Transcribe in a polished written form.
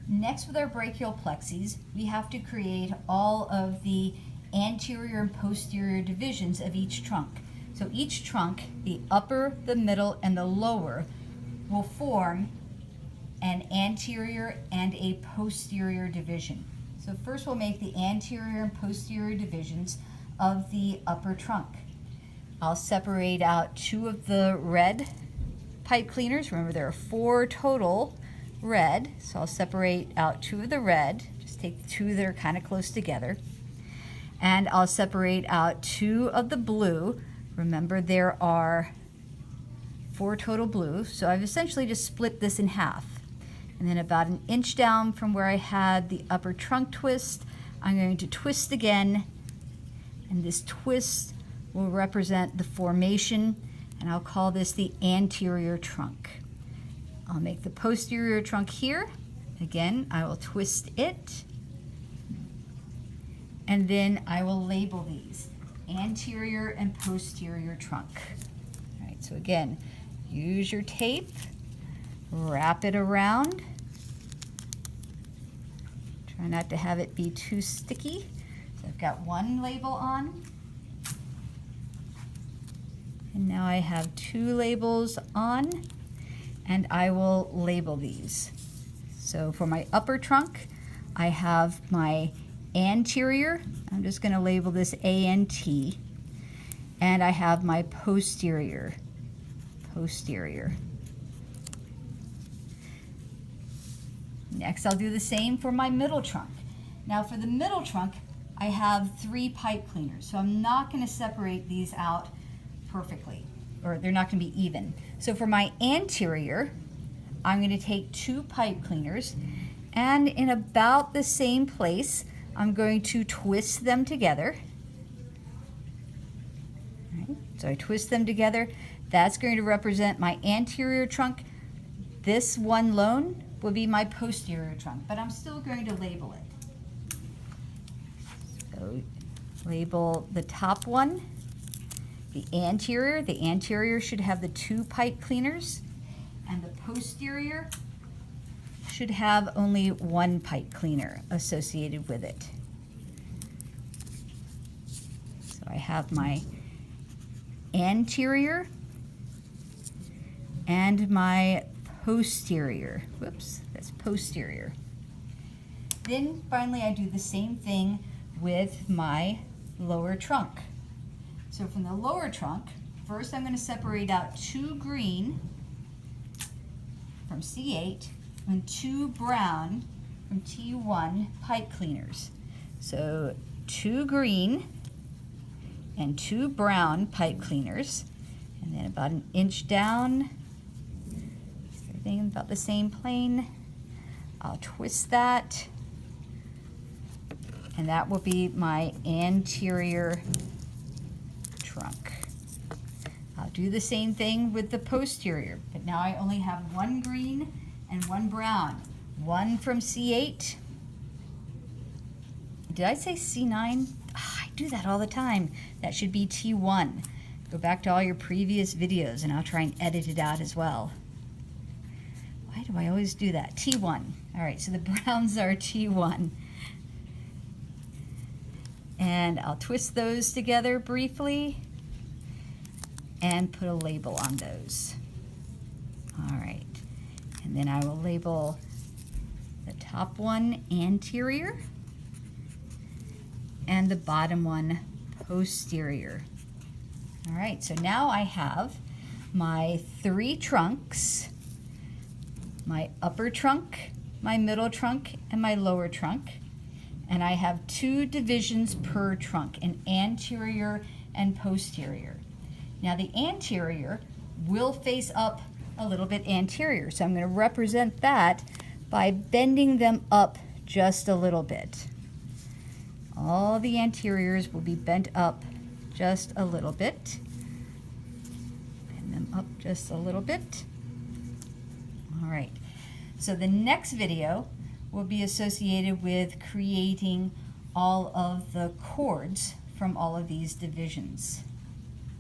Next, with our brachial plexus, we have to create all of the anterior and posterior divisions of each trunk. So each trunk, the upper, the middle, and the lower, will form an anterior and a posterior division. So first we'll make the anterior and posterior divisions of the upper trunk. I'll separate out 2 of the red pipe cleaners. Remember, there are 4 total red, so I'll separate out 2 of the red. Just take the 2 that are kind of close together. And I'll separate out 2 of the blue. Remember, there are 4 total blue, so I've essentially just split this in half. And then about 1 inch down from where I had the upper trunk twist, I'm going to twist again, and this twist will represent the formation, and I'll call this the anterior trunk. I'll make the posterior trunk here. Again, I will twist it, and then I will label these anterior and posterior trunk. All right, so again, use your tape, wrap it around. Try not to have it be too sticky. So I've got 1 label on. And now I have 2 labels on, and I will label these. So for my upper trunk, I have my anterior. I'm just going to label this ANT. And I have my posterior. Next, I'll do the same for my middle trunk. Now for the middle trunk, I have 3 pipe cleaners, so I'm not going to separate these out perfectly, or they're not going to be even. So for my anterior, I'm going to take 2 pipe cleaners, and in about the same place, I'm going to twist them together. All right, so I twist them together. That's going to represent my anterior trunk. This one lone will be my posterior trunk, but I'm still going to label it. So label the top one, the anterior. The anterior should have the 2 pipe cleaners, and the posterior should have only 1 pipe cleaner associated with it. So I have my anterior and my posterior. Whoops, that's posterior. Then finally I do the same thing with my lower trunk. So from the lower trunk, first I'm going to separate out 2 green from C8 and 2 brown from T1 pipe cleaners. So 2 green and 2 brown pipe cleaners, and then about 1 inch down, everything about the same plane. I'll twist that, and that will be my anterior trunk. I'll do the same thing with the posterior, but now I only have 1 green and 1 brown. 1 from C8. Did I say C9? Oh, I do that all the time. That should be T1. Go back to all your previous videos and I'll try and edit it out as well. Why do I always do that? T1. All right, so the browns are T1. And I'll twist those together briefly and put a label on those. All right, and then I will label the top one anterior and the bottom one posterior. All right, so now I have my 3 trunks, my upper trunk, my middle trunk, and my lower trunk. And I have 2 divisions per trunk, an anterior and posterior. Now the anterior will face up a little bit anterior, so I'm going to represent that by bending them up just a little bit. All the anteriors will be bent up just a little bit. Bend them up just a little bit. All right, so the next video will be associated with creating all of the chords from all of these divisions.